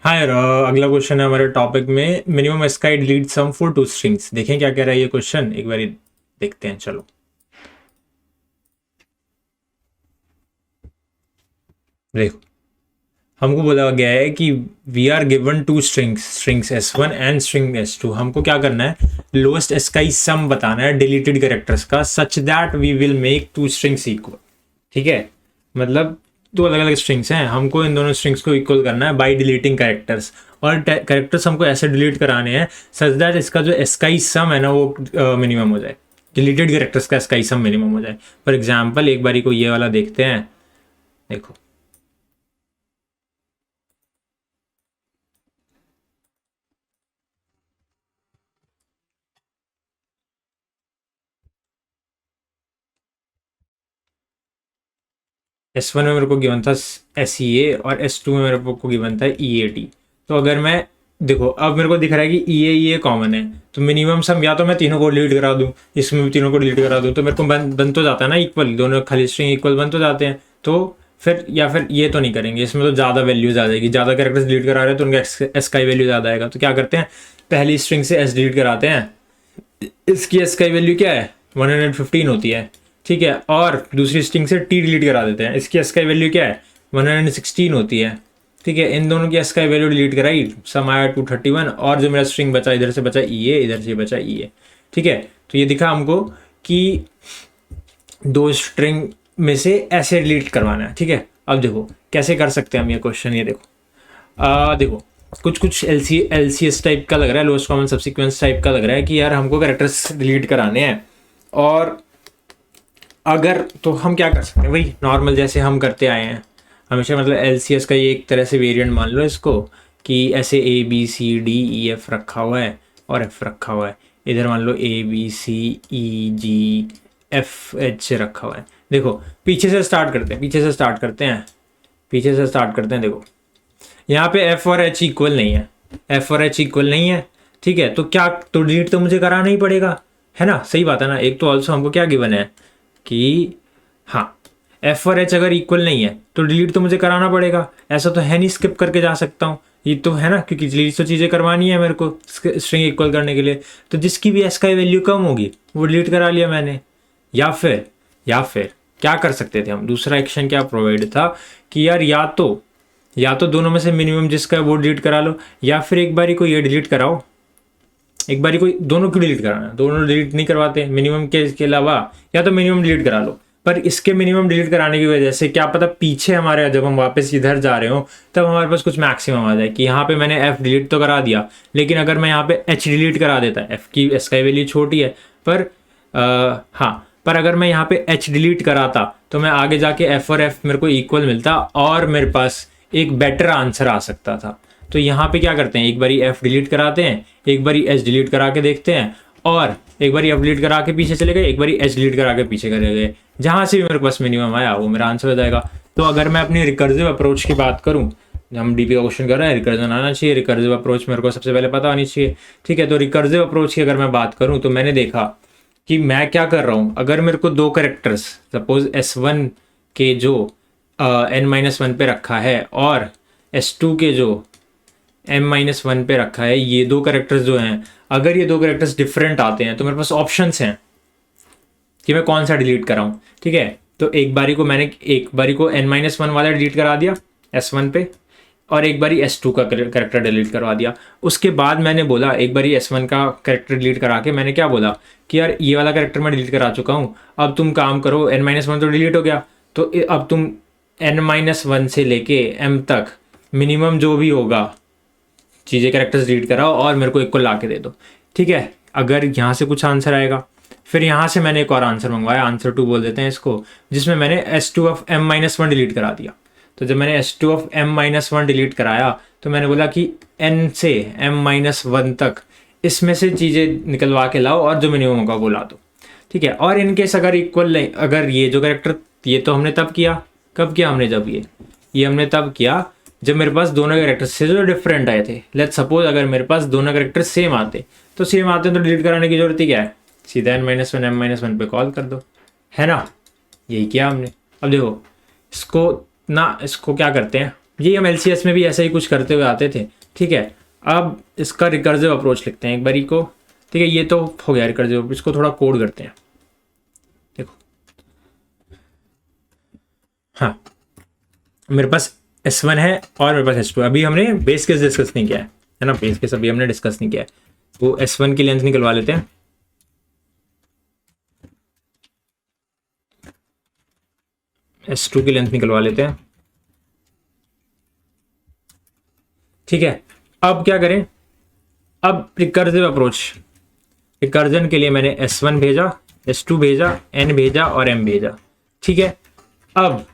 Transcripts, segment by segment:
हाँ यार, अगला क्वेश्चन है हमारे टॉपिक में minimum ASCII delete sum for two strings. देखें क्या कह रहा है ये क्वेश्चन, एक बार देखते हैं। चलो देखो, हमको बोला गया है कि we are given two strings S1 and string S2। हमको क्या करना है, लोएस्ट स्काई सम बताना है डिलीटेड कैरेक्टर्स का, such that we will make two strings equal. ठीक है, मतलब दो अलग अलग स्ट्रिंग्स हैं, हमको इन दोनों स्ट्रिंग्स को इक्वल करना है बाय डिलीटिंग कैरेक्टर्स। और कैरेक्टर्स हमको ऐसे डिलीट कराने हैं सच दैट इसका जो स्काई सम है ना वो मिनिमम हो जाए, डिलीटेड कैरेक्टर्स का स्काई सम मिनिमम हो जाए। फॉर एग्जाम्पल एक बारी को ये वाला देखते हैं। देखो S1 में मेरे को गिवन था SEA और S2 में मेरे को गिवन था EAT। तो अगर मैं देखो, अब मेरे को दिख रहा है कि EA कॉमन है, तो मिनिमम सम या तो मैं तीनों को डिलीट करा दूं, इसमें भी तीनों को डिलीट करा दूं, तो मेरे को बन तो जाता है ना इक्वल, दोनों खाली स्ट्रिंग इक्वल बन तो जाते हैं। तो फिर या फिर ये तो नहीं करेंगे, इसमें तो ज़्यादा वैल्यूज आ जाएगी, ज़्यादा कैरेक्टर्स डिलीट करा रहे हैं तो उनका एस का वैल्यू ज़्यादा आएगा। तो क्या करते हैं, पहली स्ट्रिंग से S डिलीट कराते हैं, इसकी एस का वैल्यू क्या है 115 होती है। ठीक है, और दूसरी स्ट्रिंग से टी डिलीट करा देते हैं, इसकी एस का वैल्यू क्या है 116 होती है। ठीक है, इन दोनों की एस का वैल्यू डिलीट कराई, सम आया 231, और जो मेरा स्ट्रिंग बचा इधर से बचा ई ए, इधर से बचा ई ए। ठीक है, तो ये दिखा हमको कि दो स्ट्रिंग में से ऐसे डिलीट करवाना है। ठीक है, अब देखो कैसे कर सकते हैं हम ये क्वेश्चन। ये देखो देखो कुछ कुछ LCS टाइप का लग रहा है, लोएस्ट कॉमन सबसीक्वेंस टाइप का लग रहा है कि यार हमको कैरेक्टर्स डिलीट कराने हैं। और अगर तो हम क्या कर सकते हैं, वही नॉर्मल जैसे हम करते आए हैं हमेशा, मतलब LCS का ये एक तरह से वेरिएंट मान लो इसको, कि ऐसे ABCDEF रखा हुआ है और F रखा हुआ है, इधर मान लो ABCEGFH रखा हुआ है। देखो पीछे से स्टार्ट करते हैं, देखो यहाँ पे F और H इक्वल नहीं है, ठीक है, तो क्या, तो डिलीट तो मुझे कराना ही पड़ेगा, है ना, सही बात है ना। एक तो ऑल्सो हमको क्या गिवन है कि हाँ, F और H अगर इक्वल नहीं है तो डिलीट तो मुझे कराना पड़ेगा, ऐसा तो है नहीं स्किप करके जा सकता हूँ, ये तो है ना, क्योंकि डिलीट तो चीज़ें करवानी है मेरे को स्ट्रिंग इक्वल करने के लिए। तो जिसकी भी S का वैल्यू कम होगी वो डिलीट करा लिया मैंने। या फिर क्या कर सकते थे हम, दूसरा एक्शन क्या प्रोवाइड था कि यार या तो दोनों में से मिनिमम जिसका है वो डिलीट करा लो, या फिर एक बारी को ये डिलीट कराओ, एक बारी कोई दोनों क्यों डिलीट कराना, दोनों डिलीट नहीं करवाते मिनिमम के अलावा, या तो मिनिमम डिलीट करा लो। पर इसके मिनिमम डिलीट कराने की वजह से क्या पता पीछे हमारे जब हम वापस इधर जा रहे हो तब हमारे पास कुछ मैक्सिमम आ जाए कि यहाँ पे मैंने F डिलीट तो करा दिया, लेकिन अगर मैं यहाँ पे H डिलीट करा देता, F की S का वैल्यू छोटी है, पर हाँ, पर अगर मैं यहाँ पे H डिलीट कराता तो मैं आगे जाके F और F मेरे को इक्वल मिलता और मेरे पास एक बेटर आंसर आ सकता था। तो यहाँ पे क्या करते हैं, एक बारी F डिलीट कराते हैं, एक बारी H डिलीट करा के देखते हैं, और एक बारी F डिलीट करा के पीछे चले गए, एक बारी H डिलीट करा के पीछे चले गए, जहाँ से भी मेरे पास मिनिमम आया वो मेरा आंसर हो जाएगा। तो अगर मैं अपनी रिकर्सिव अप्रोच की बात करूँ, हम डीपी का क्वेश्चन कर रहे हैं, रिकर्जन आना चाहिए, रिकर्सिव अप्रोच मेरे को सबसे पहले पता होनी चाहिए। ठीक है, तो रिकर्सिव अप्रोच की अगर मैं बात करूँ तो मैंने देखा कि मैं क्या कर रहा हूँ, अगर मेरे को दो करेक्टर्स सपोज S1 के जो N-1 पे रखा है और S2 के जो M-1 पे रखा है, ये दो करेक्टर्स जो हैं, अगर ये दो करेक्टर्स डिफरेंट आते हैं तो मेरे पास ऑप्शंस हैं कि मैं कौन सा डिलीट कराऊं। ठीक है, तो एक बारी को N-1 वाला डिलीट करा दिया S1 पे, और एक बारी S2 का करेक्टर डिलीट करवा दिया। उसके बाद मैंने बोला, एक बारी S1 का करेक्टर डिलीट करा के मैंने क्या बोला कि यार ये वाला करेक्टर मैं डिलीट करा चुका हूँ, अब तुम काम करो, N-1 तो डिलीट हो गया, तो अब तुम N-1 से लेके M तक मिनिमम जो भी होगा चीज़ें कैरेक्टर्स डिलीट कराओ और मेरे को एक को ला के दे दो। ठीक है, अगर यहाँ से कुछ आंसर आएगा, फिर यहाँ से मैंने एक और आंसर मंगवाया, आंसर 2 बोल देते हैं इसको, जिसमें मैंने S2 ऑफ M-1 डिलीट करा दिया। तो जब मैंने S2 ऑफ M-1 डिलीट कराया तो मैंने बोला कि N से M-1 तक इसमें से चीज़ें निकलवा के लाओ और जो मिनिमम होगा वो ला दो। ठीक है, और इनकेस अगर इक्वल नहीं, अगर ये जो कैरेक्टर, ये तो हमने तब किया, कब किया हमने, जब ये हमने तब किया जब मेरे पास दोनों कैरेक्टर से जो डिफरेंट आए थे। लेट्स सपोज अगर मेरे पास दोनों कैरेक्टर सेम आते तो डिलीट कराने की जरूरत ही क्या है, सीधा N-1 M-1 पे कॉल कर दो, है ना, यही किया हमने। अब देखो इसको क्या करते हैं, ये हम LCS में भी ऐसा ही कुछ करते हुए आते थे, ठीक है। अब इसका रिकर्सिव अप्रोच लिखते हैं एक बारी को, ठीक है। ये तो हो गया रिकर्सिव, इसको थोड़ा कोड करते हैं। देखो, हाँ, मेरे पास S1 है और मेरे पास S2। अभी हमने बेस केस डिस्कस नहीं किया है ना, बेस केस अभी हमने डिस्कस नहीं किया है। वो S1 की लेंथ निकलवा लेते हैं, S2 की लेंथ निकलवा लेते हैं, ठीक है। अब क्या करें, अब रिकर्सिव अप्रोच, रिकर्जन के लिए मैंने S1 भेजा, S2 भेजा, N भेजा और M भेजा, ठीक है। अब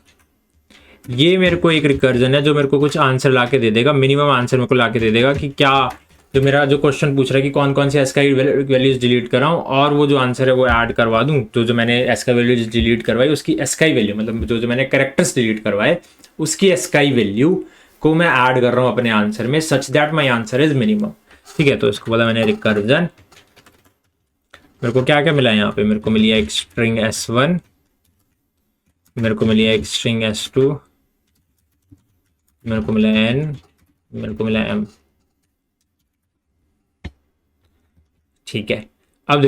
ये मेरे को एक रिकर्जन है जो मेरे को कुछ आंसर ला के दे देगा, मिनिमम आंसर मेरे को ला के दे देगा कि क्या, जो मेरा जो क्वेश्चन पूछ रहा है कि कौन कौन से एसकाई वैल्यूज डिलीट कराऊं और वो जो आंसर है वो ऐड करवा दूं। जो मैंने एसकाई वैल्यूज डिलीट करवाई उसकी एसकाई वैल्यू, मतलब जो मैंने कैरेक्टर्स डिलीट करवाए उसकी एसकाई वैल्यू को मैं ऐड कर रहा हूं अपने आंसर में, such that my answer is minimum, ठीक है। तो इसको बोला मैंने रिकर्जन। मेरे को क्या क्या मिला है यहाँ पे, मेरे को मिली है एक स्ट्रिंग S1, मेरे को मिली है एक स्ट्रिंग S2, मेरे को मिला है N, मेरे को मिला है M, ठीक है। अब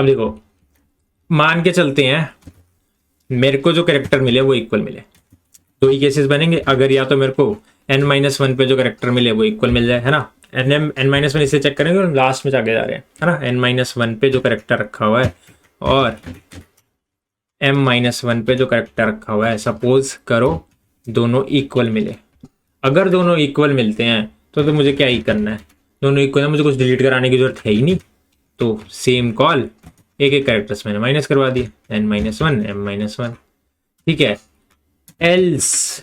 देखो मान के चलते हैं मेरे को जो कैरेक्टर मिले वो इक्वल मिले। दो ही केसेस बनेंगे, अगर या तो मेरे को N-1 पे जो कैरेक्टर मिले वो इक्वल मिल जाए, है ना। N-1 इसे चेक करेंगे और लास्ट में जाके जा रहे हैं, है ना। N-1 पे जो कैरेक्टर रखा हुआ है और M-1 पे जो कैरेक्टर रखा हुआ है, सपोज करो दोनों इक्वल मिले। अगर दोनों इक्वल मिलते हैं तो मुझे क्या ही करना है, दोनों इक्वल है, मुझे कुछ डिलीट कराने की जरूरत है ही नहीं। तो सेम कॉल, एक एक कैरेक्टर्स मैंने माइनस करवा दिए, N-1 M-1, ठीक है। एल्स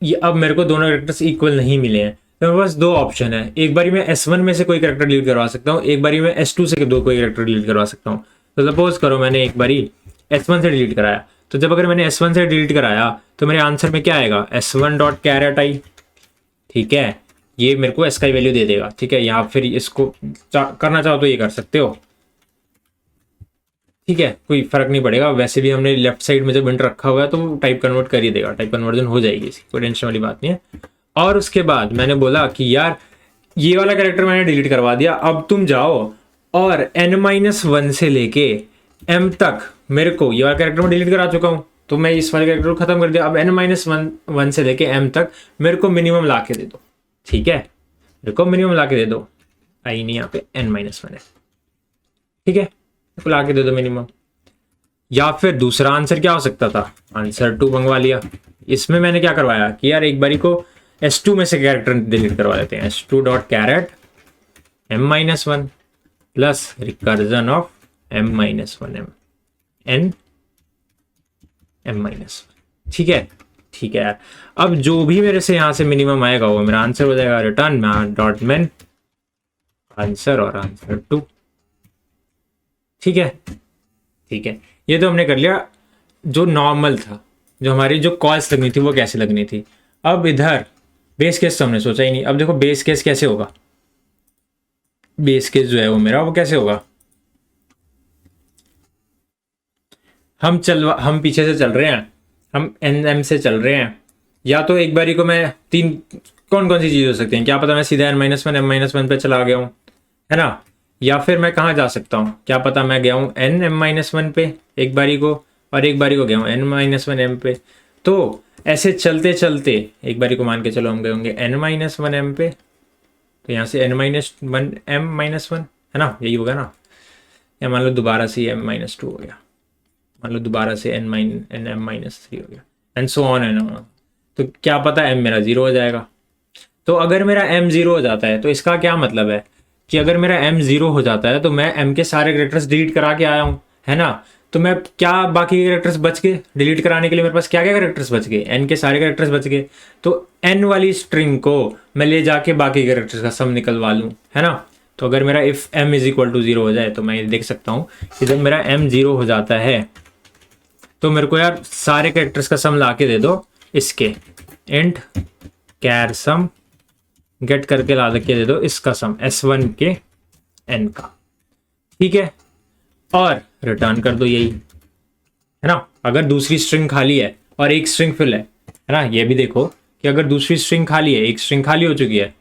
ये अब मेरे को दोनों कैरेक्टर्स इक्वल नहीं मिले हैं तो मेरे पास दो ऑप्शन है, एक बारी मैं S1 में से कोई कैरेक्टर डिलीट करवा सकता हूँ, एक बारी मैं S2 से कोई कैरेक्टर डिलीट करवा सकता हूँ। तो सपोज करो मैंने एक बारी S1 से डिलीट कराया, तो जब अगर मैंने S1 से डिलीट कराया तो मेरे आंसर में क्या आएगा, S1 डॉट कैरेट आई, ठीक है। ये मेरे को एसकाई वैल्यू दे देगा, ठीक है। या फिर इसको करना चाहो तो ये कर सकते हो, ठीक है, कोई फर्क नहीं पड़ेगा। वैसे भी हमने लेफ्ट साइड में जब इंट रखा हुआ है तो टाइप कन्वर्ट कर ही देगा, टाइप कन्वर्जन हो जाएगी, इसकी कोई टेंशन वाली बात नहीं है। और उसके बाद मैंने बोला कि यार ये वाला कैरेक्टर मैंने डिलीट करवा दिया, अब तुम जाओ और N-1 से लेके M तक मेरे को ये वाला कैरेक्टर में डिलीट करा चुका हूँ, तो मैं इस वाले कैरेक्टर को खत्म कर दिया। अब N-1 से लेके M तक मेरे को मिनिमम ला के दे दो, ठीक है। मेरे को मिनिमम ला के दे दो, आई नहीं यहाँ पे N-1 है, ठीक है, ला के दे दो मिनिमम। या फिर दूसरा आंसर क्या हो सकता था, आंसर 2 मंगवा लिया। इसमें मैंने क्या करवाया कि यार एक बारी को S2 में से कैरेक्टर डिलीट करवा देते हैं, S2 dot caret M-1 plus recursion of M-1 N M-1, ठीक है, ठीक है यार। अब जो भी मेरे से यहाँ से मिनिमम आएगा वो मेरा आंसर हो जाएगा, रिटर्न डॉट मेन आंसर और आंसर 2, ठीक है, ठीक है। ये तो हमने कर लिया जो नॉर्मल था, जो हमारी जो कॉल्स लगनी थी वो कैसे लगनी थी। अब इधर बेस केस तो हमने सोचा ही नहीं। अब देखो बेस केस कैसे होगा, बेस केस जो है वो मेरा वो कैसे होगा, हम पीछे से चल रहे हैं, हम NM से चल रहे हैं। या तो एक बारी को मैं तीन, कौन कौन सी चीज़ हो सकती हैं, क्या पता मैं सीधा N-1 M-1 पे चला गया हूँ, है ना। या फिर मैं कहाँ जा सकता हूँ, क्या पता मैं गया हूँ N-M-1 पे एक बारी को, और एक बारी को गया हूँ N-1 M पे। तो ऐसे चलते चलते एक बारी को मान के चलो हम गए होंगे N-1 M पे, तो यहाँ से N-1 M-1 है ना, यही होगा ना। या मान लो दोबारा से M-2 हो गया, मान लो दोबारा से M-3 हो गया, and so on and on. तो क्या पता M मेरा 0 हो जाएगा। तो अगर मेरा M 0 हो जाता है तो इसका क्या मतलब है कि अगर मेरा M 0 हो जाता है तो मैं M के सारे कैरेक्टर्स डिलीट करा के आया हूँ, है ना। तो मैं क्या बाकी के कैरेक्टर्स बच गए डिलीट कराने के लिए, मेरे पास क्या क्या कैरेक्टर्स बच गए, N के सारे कैरेक्टर्स बच गए। तो N वाली स्ट्रिंग को मैं ले जाके बाकी कैरेक्टर्स का सम निकलवा लूँ, है ना। तो अगर मेरा if M is equal to 0 हो जाए तो मैं देख सकता हूँ कि जब मेरा M 0 हो जाता है तो मेरे को यार सारे कैरेक्टर्स का सम ला के दे दो, इसके इंट कैर सम गेट करके ला के दे दो इसका सम S1 के N का, ठीक है, और रिटर्न कर दो, यही है ना। अगर दूसरी स्ट्रिंग खाली है और एक स्ट्रिंग फिल है ना। ये भी देखो कि अगर दूसरी स्ट्रिंग खाली है, एक स्ट्रिंग खाली हो चुकी है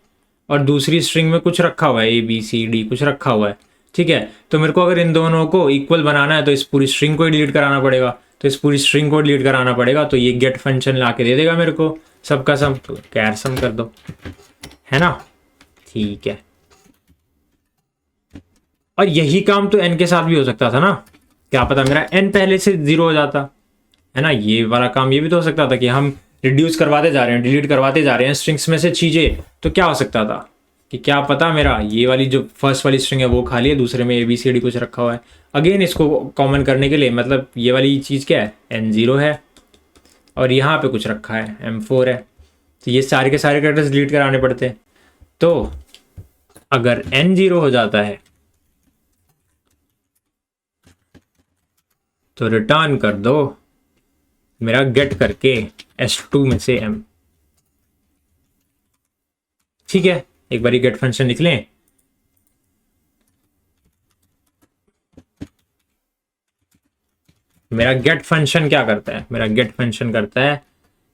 और दूसरी स्ट्रिंग में कुछ रखा हुआ है, ए बी सी डी कुछ रखा हुआ है, ठीक है, तो मेरे को अगर इन दोनों को इक्वल बनाना है तो इस पूरी स्ट्रिंग को ही डिलीट कराना पड़ेगा। तो इस पूरी स्ट्रिंग को डिलीट कराना पड़ेगा, तो ये गेट फंक्शन ला के दे देगा मेरे को सबका सम, तो कैर सम कर दो, है ना, ठीक है। और यही काम तो एन के साथ भी हो सकता था ना, क्या पता मेरा एन पहले से 0 हो जाता, है ना। ये वाला काम ये भी तो हो सकता था कि हम रिड्यूस करवाते जा रहे हैं, डिलीट करवाते जा रहे हैं स्ट्रिंग्स में से चीजें, तो क्या हो सकता था कि क्या पता मेरा ये वाली जो फर्स्ट वाली स्ट्रिंग है वो खाली है, दूसरे में ए बी सी डी कुछ रखा हुआ है। अगेन इसको कॉमन करने के लिए मतलब ये वाली चीज़ क्या है, n0 है और यहाँ पे कुछ रखा है m4 है, तो ये सारे के सारे कैरेक्टर्स डिलीट कराने पड़ते हैं। तो अगर n0 हो जाता है तो रिटर्न कर दो मेरा गेट करके s2 में से m, ठीक है। एक बार गेट फंक्शन लिख लें, मेरा गेट फंक्शन क्या करता है, मेरा गेट फंक्शन करता है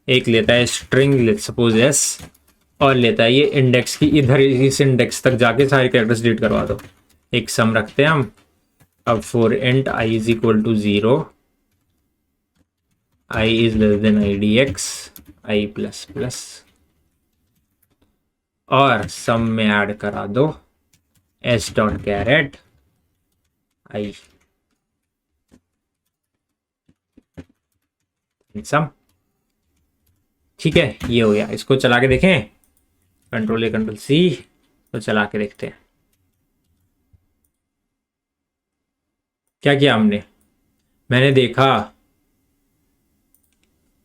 एक लेता है स्ट्रिंग सपोज s और लेता है ये इंडेक्स की, इधर इस इंडेक्स तक जाके सारे कैरेक्टर्स डिलीट करवा दो। एक सम रखते हैं हम, अब for int i is equal to 0, i is less than idx i plus plus, और सम में ऐड करा दो s dot caret i sum, ठीक है। ये हो गया, इसको चला के देखें, कंट्रोल ए कंट्रोल सी, तो चला के देखते हैं क्या किया हमने। मैंने देखा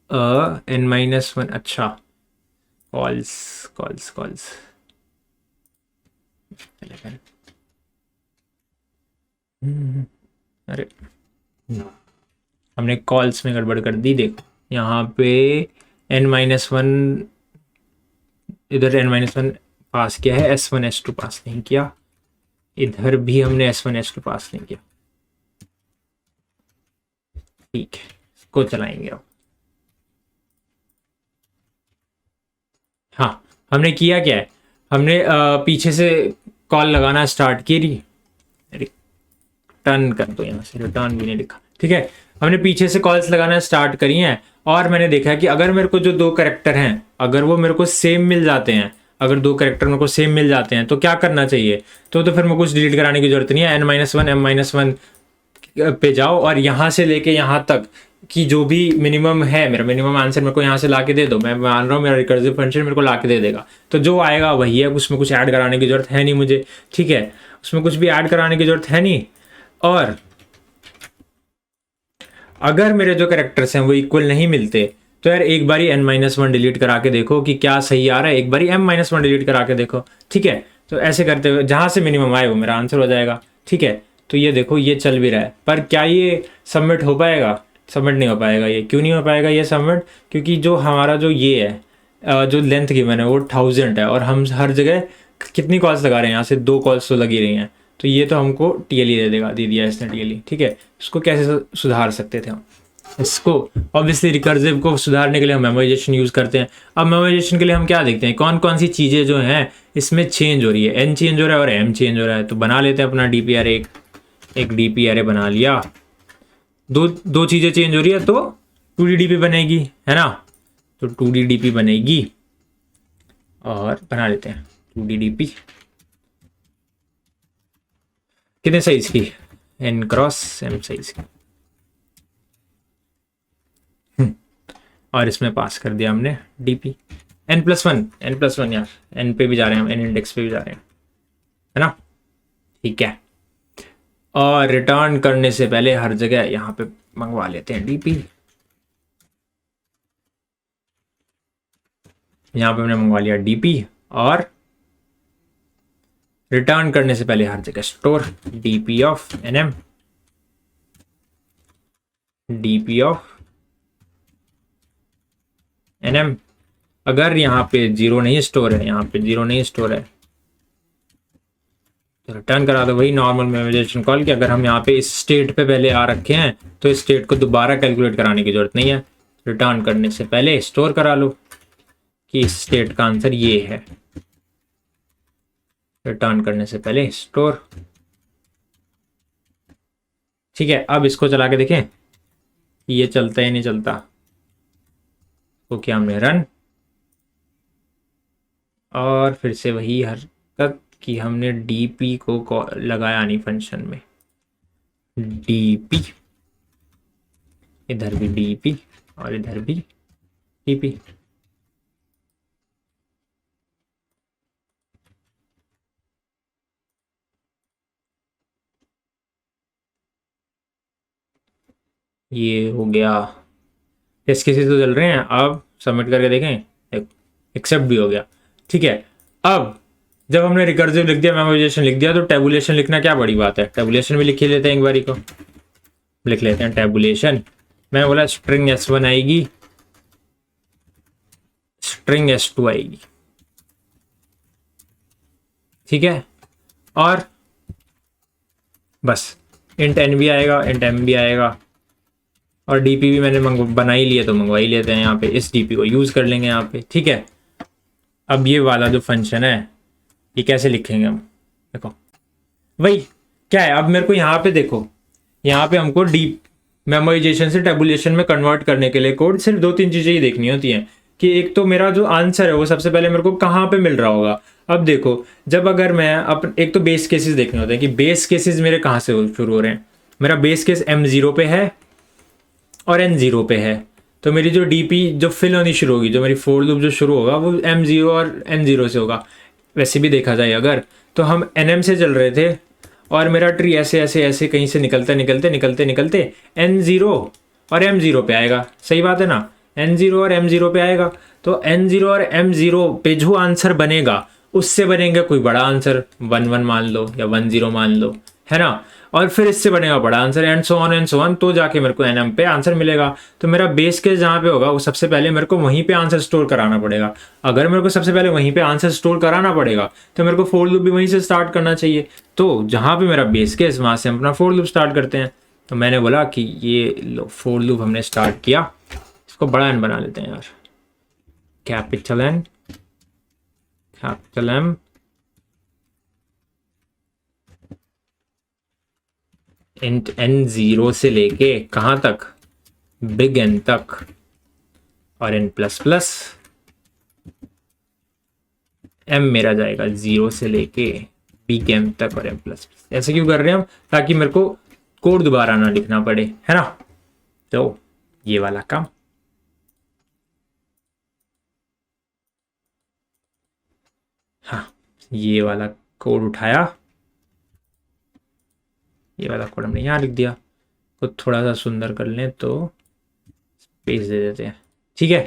n-1, अच्छा कॉल्स कॉल्स कॉल्स, अरे हमने कॉल्स में गड़बड़ कर दी। देखो यहाँ पे n-1, इधर n-1 पास किया है, s1 s2 पास नहीं किया, इधर भी हमने s1 s2 पास नहीं किया, ठीक है। इसको चलाएंगे अब। हाँ, हमने किया क्या है, हमने पीछे से कॉल लगाना स्टार्ट की, रिटर्न कर दो, यहाँ से रिटर्न भी नहीं लिखा, ठीक है। हमने पीछे से कॉल्स लगाना स्टार्ट करी हैं और मैंने देखा कि अगर मेरे को जो दो करेक्टर हैं अगर वो मेरे को सेम मिल जाते हैं, अगर दो करेक्टर मेरे को सेम मिल जाते हैं तो क्या करना चाहिए, तो फिर मेरे को कुछ डिलीट कराने की जरूरत नहीं है। n-1 m-1 पे जाओ और यहाँ से लेके यहाँ तक कि जो भी मिनिमम है, मेरा मिनिमम आंसर मेरे को यहाँ से ला के दे दो, मैं मान रहा हूँ मेरा रिकर्सिव फंक्शन मेरे को ला के दे देगा, तो जो आएगा वही है, उसमें कुछ ऐड कराने की जरूरत है नहीं मुझे, ठीक है, उसमें कुछ भी ऐड कराने की जरूरत है नहीं। और अगर मेरे जो कैरेक्टर्स हैं वो इक्वल नहीं मिलते तो यार एक बारी n-1 डिलीट करा के देखो कि क्या सही आ रहा है, एक बारी m-1 डिलीट करा के देखो, ठीक है। तो ऐसे करते हुए जहाँ से मिनिमम आए वो मेरा आंसर हो जाएगा, ठीक है। तो ये देखो ये चल भी रहा है, पर क्या ये सबमिट हो पाएगा, सबमिट नहीं हो पाएगा। ये क्यों नहीं हो पाएगा ये सबमिट, क्योंकि जो हमारा जो ये है जो लेंथ गिवन है वो 1000 है और हम हर जगह कितनी कॉल्स लगा रहे हैं, यहाँ से 2 कॉल्स तो लगी रही हैं, तो ये तो हमको टीएलई दे देगा, दे दिया इसने टीएलई, ठीक है। इसको कैसे सुधार सकते थे हम, इसको ऑब्वियसली रिकर्सिव को सुधारने के लिए हम मेमोराइजेशन यूज़ करते हैं। अब मेमोराइजेशन के लिए हम क्या देखते हैं, कौन कौन सी चीज़ें जो हैं इसमें चेंज हो रही है, एन चेंज हो रहा है और एम चेंज हो रहा है, तो बना लेते हैं अपना डीपी एरे, एक डीपी एरे बना लिया, दो चीज़ें चेंज हो रही है तो 2D डीपी बनेगी, है ना, तो 2D डीपी बनेगी और बना लेते हैं 2D डीपी कितने साइज की, n क्रॉस m साइज की, और इसमें पास कर दिया हमने dp n+1 यार, n पे भी जा रहे हैं हम, n इंडेक्स पे भी जा रहे हैं, है ना, ठीक है। और रिटर्न करने से पहले हर जगह यहाँ पे मंगवा लेते हैं dp, यहाँ पे हमने मंगवा लिया dp, और रिटर्न करने से पहले हर जगह store dp of nm, dp of nm। अगर यहाँ पे 0 नहीं स्टोर है, यहाँ पे 0 नहीं स्टोर है तो रिटर्न करा दो वही नॉर्मल मेमोराइजेशन कॉल कि अगर हम यहाँ पे इस स्टेट पे पहले आ रखे हैं तो इस स्टेट को दोबारा कैलकुलेट कराने की जरूरत नहीं है, रिटर्न करने से पहले स्टोर करा लो कि इस स्टेट का आंसर ये है। रिटर्न करने से पहले स्टोर। ठीक है, अब इसको चला के देखें ये चलता है नहीं चलता। तो क्या हमने रन, और फिर से वही हरकत कि हमने डीपी को लगाया नहीं फंक्शन में। डीपी, इधर भी डीपी और इधर भी डीपी। ये हो गया, टेस्ट केसेस तो चल रहे हैं। अब सबमिट करके देखें, एक्सेप्ट भी हो गया। ठीक है, अब जब हमने रिकर्सिव लिख दिया, मेमोराइजेशन लिख दिया, तो टेबुलेशन लिखना क्या बड़ी बात है। टेबुलेशन भी लिख ही लेते हैं, एक बारी को लिख लेते हैं टेबुलेशन। मैं बोला स्ट्रिंग S1 आएगी, स्ट्रिंग S2 आएगी। ठीक है, और बस इंट n भी आएगा, इंट m भी आएगा, और डीपी भी मैंने बना ही लिया तो मंगवा ही लेते हैं यहाँ पे। इस डीपी को यूज़ कर लेंगे यहाँ पे। ठीक है, अब ये वाला जो फंक्शन है ये कैसे लिखेंगे हम, देखो वही क्या है। अब मेरे को यहाँ पे देखो, यहाँ पे हमको डीप मेमोराइजेशन से टेबुलेशन में कन्वर्ट करने के लिए कोड सिर्फ 2-3 चीज़ें ही देखनी होती हैं कि एक तो मेरा जो आंसर है वो सबसे पहले मेरे को कहाँ पे मिल रहा होगा। अब देखो, जब अगर मैं एक तो बेस केसेस देखने होते हैं कि बेस केसेस मेरे कहाँ से शुरू हो रहे हैं। मेरा बेस केस M0 पे है और N0 पे है, तो मेरी जो डीपी जो फिल होनी शुरू होगी, जो मेरी फोर लूप जो शुरू होगा वो M0 और N0 से होगा। वैसे भी देखा जाए अगर, तो हम NM से चल रहे थे और मेरा ट्री ऐसे ऐसे ऐसे कहीं से निकलते निकलते निकलते निकलते N0 और M0 पे आएगा। सही बात है ना, N0 और M0 पे आएगा। तो N0 और M0 पे जो आंसर बनेगा उससे बनेगा कोई बड़ा आंसर, 1-1 मान लो या 1-0 मान लो, है ना। और फिर इससे बनेगा बड़ा आंसर, एंड सो ऑन, तो जाके मेरे को NM पे आंसर मिलेगा। तो मेरा बेस केस जहाँ पे होगा वो सबसे पहले मेरे को वहीं पे आंसर स्टोर कराना पड़ेगा। अगर मेरे को सबसे पहले वहीं पे आंसर स्टोर कराना पड़ेगा तो मेरे को फोर लूप भी वहीं से स्टार्ट करना चाहिए। तो जहाँ पे मेरा बेस केस वहाँ से हम अपना फोर लूप स्टार्ट करते हैं। तो मैंने बोला कि ये लो फोर लूप हमने स्टार्ट किया, इसको बड़ा एन बना लेते हैं यार, capital N capital M int N0 से लेके कहाँ तक, बिग N तक, और N प्लस प्लस M मेरा जाएगा 0 से लेके बिग M तक और M प्लस प्लस। ऐसे क्यों कर रहे हैं हम, ताकि मेरे को कोड दोबारा ना लिखना पड़े, है ना। तो ये वाला काम, हाँ ये वाला कोड उठाया, ये वाला कोड हमने यहाँ लिख दिया। तो थोड़ा सा सुंदर कर लें तो स्पेस दे देते हैं। ठीक है,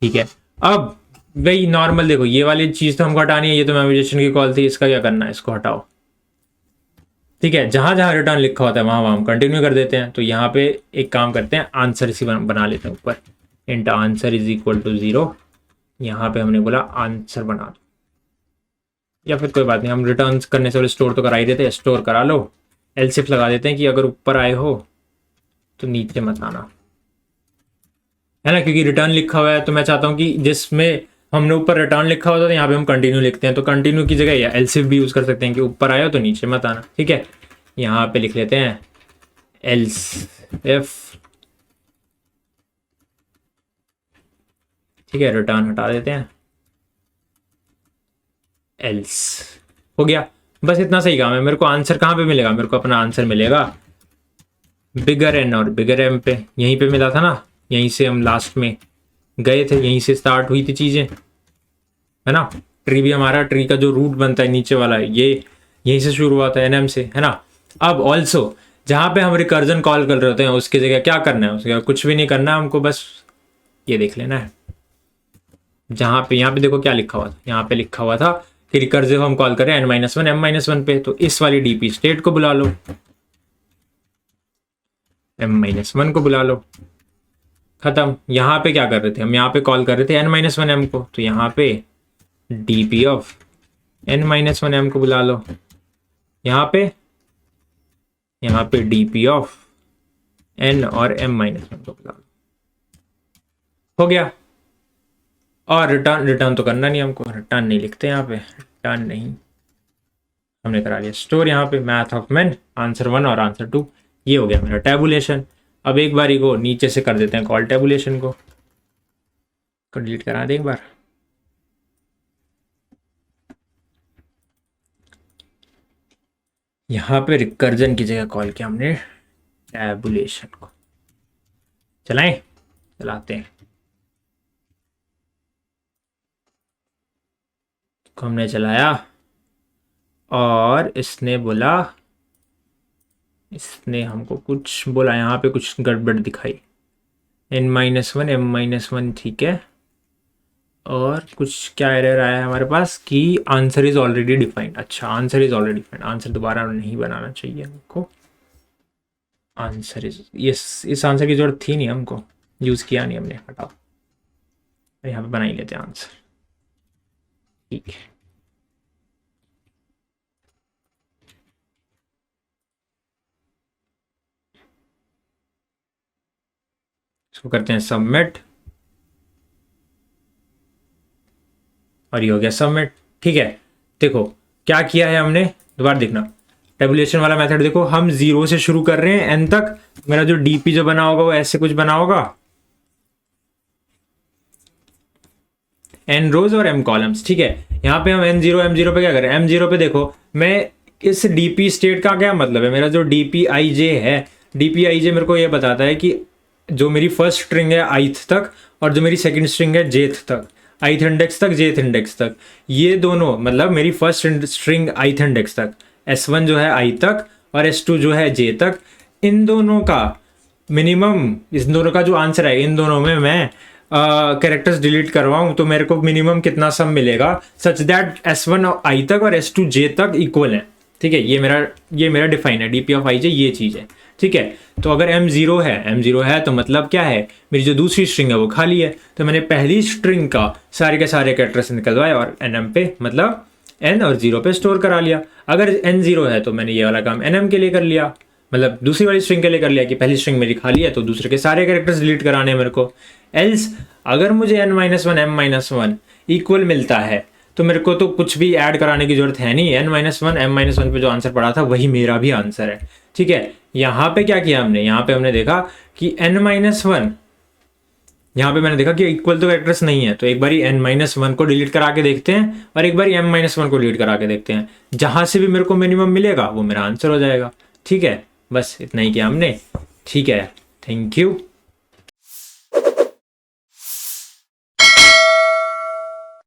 ठीक है। अब वही नॉर्मल देखो, ये वाली चीज तो हमको हटानी है, ये तो मेमोराइजेशन की कॉल थी, इसका क्या करना है, इसको हटाओ। ठीक है, जहां जहां रिटर्न लिखा होता है वहां वहां हम कंटिन्यू कर देते हैं। तो यहाँ पे एक काम करते हैं, आंसर इसी बना लेते हैं ऊपर, int answer is equal to 0। यहाँ पे हमने बोला आंसर बना दो, या फिर कोई बात नहीं, हम रिटर्न करने से पहले स्टोर तो करा ही देते हैं, स्टोर करा लो। एल्सिफ लगा देते हैं कि अगर ऊपर आए हो तो नीचे मत आना, है ना, क्योंकि रिटर्न लिखा हुआ है। तो मैं चाहता हूँ कि जिसमें हमने ऊपर रिटर्न लिखा होता है यहाँ पे हम कंटिन्यू लिखते हैं, तो कंटिन्यू की जगह या एल्सिफ भी यूज कर सकते हैं कि ऊपर आया हो तो नीचे मत आना। ठीक है, यहाँ पे लिख लेते हैं एल्सिफ। ठीक है, रिटर्न हटा देते हैं, एल्स हो गया। बस इतना सही काम है। मेरे को आंसर कहाँ पे मिलेगा, मेरे को अपना आंसर मिलेगा बिगर एन और बिगर एम पे। यहीं पे मिला था ना, यहीं से हम लास्ट में गए थे, यहीं से स्टार्ट हुई थी चीजें, है ना। ट्री भी हमारा, ट्री का जो रूट बनता है नीचे वाला है, ये यहीं से शुरू हुआ था NM से, है ना। अब ऑल्सो जहाँ पे हम रिकर्जन कॉल कर रहे होते हैं उसकी जगह क्या करना है, उसकी जगह कुछ भी नहीं करना है हमको, बस ये देख लेना है। जहाँ पे यहाँ पे देखो क्या लिखा हुआ था, यहाँ पे लिखा हुआ था कि रिकर्सिव हम कॉल करें N-1 M-1 पे, तो इस वाली डीपी स्टेट को बुला लो, M-1 को बुला लो, खत्म। यहाँ पे क्या कर रहे थे हम, यहाँ पे कॉल कर रहे थे N-1 M को, तो यहाँ पे डीपी ऑफ N-1 M को बुला लो, यहाँ पे डीपी ऑफ N और M-1 को बुला लो। हो गया। और रिटर्न, रिटर्न तो करना नहीं हमको, रिटर्न नहीं लिखते यहाँ पे, रिटर्न नहीं, हमने करा लिया स्टोर यहाँ पे मैथ ऑफ मैन, आंसर 1 और आंसर 2। ये हो गया मेरा टैबुलेशन। अब एक बारी को नीचे से कर देते हैं कॉल टैबुलेशन को डिलीट करा दें एक बार। यहाँ पे रिकर्जन की जगह कॉल किया हमने टैबुलेशन को। चलाएं, चलाते हैं। को हमने चलाया और इसने बोला, इसने हमको कुछ बोला, यहाँ पे कुछ गड़बड़ दिखाई, n-1 m-1 ठीक है, और कुछ क्या एरर आया है हमारे पास कि आंसर इज ऑलरेडी डिफाइंड। अच्छा, answer is already defined, answer दोबारा नहीं बनाना चाहिए हमको। आंसर इज, इस आंसर की जरूरत थी नहीं, हमको यूज किया नहीं हमने, हटाओ। यहाँ पे बना ही लेते हैं आंसर, ठीक है। इसको करते हैं सबमिट, और ये हो गया सबमिट, ठीक है। देखो क्या किया है हमने, दोबारा देखना, टेबुलेशन वाला मेथड देखो, हम 0 से शुरू कर रहे हैं n तक। मेरा जो डीपी जो बना होगा वो ऐसे कुछ बना होगा, n रोज और m कॉलम्स, ठीक है। यहाँ पे हम m0 पे क्या करें, m0 पे देखो, मैं इस डीपी स्टेट का क्या मतलब है, मेरा जो dpij है, dpij मेरे को ये बताता है कि जो मेरी फर्स्ट स्ट्रिंग है ith तक, और जो मेरी सेकंड स्ट्रिंग है jth तक, ith इंडेक्स तक jth इंडेक्स तक, ये दोनों मतलब मेरी फर्स्ट स्ट्रिंग ith इंडेक्स तक, s1 जो है i तक और s2 जो है j तक, इन दोनों का मिनिमम, इस दोनों का जो आंसर है, इन दोनों में मैं कैरेक्टर्स डिलीट करवाऊं तो मेरे को मिनिमम कितना सम मिलेगा, सच दैट s1 i तक और s2 j तक इक्वल है, ठीक है। ये मेरा डिफाइन है, डीपी ऑफ आई जे ये चीज़ है, ठीक है। तो अगर m0 है तो मतलब क्या है, मेरी जो दूसरी स्ट्रिंग है वो खाली है, तो मैंने पहली स्ट्रिंग का सारे के सारे कैरेक्टर्स निकलवाए और nm पे, मतलब n और 0 पे स्टोर करा लिया। अगर n0 है तो मैंने ये वाला काम nm के लिए कर लिया, मतलब दूसरी वाली स्ट्रिंग के लिए कर लिया कि पहली स्ट्रिंग मेरी खाली है तो दूसरे के सारे कैरेक्टर्स डिलीट कराने हैं मेरे को। एल्स अगर मुझे n-1 m-1 इक्वल मिलता है तो मेरे को तो कुछ भी ऐड कराने की जरूरत है नहीं, n-1 m-1 पे जो आंसर पड़ा था वही मेरा भी आंसर है, ठीक है। यहाँ पे क्या किया हमने, यहाँ पे हमने देखा कि n-1, यहाँ पे मैंने देखा कि इक्वल तो कैरेक्टर्स नहीं है, तो एक बारी n-1 को डिलीट करा के देखते हैं और एक बारी m-1 को डिलीट करा के देखते हैं, जहां से भी मेरे को मिनिमम मिलेगा वो मेरा आंसर हो जाएगा, ठीक है। बस इतना ही किया हमने, ठीक है। Thank you.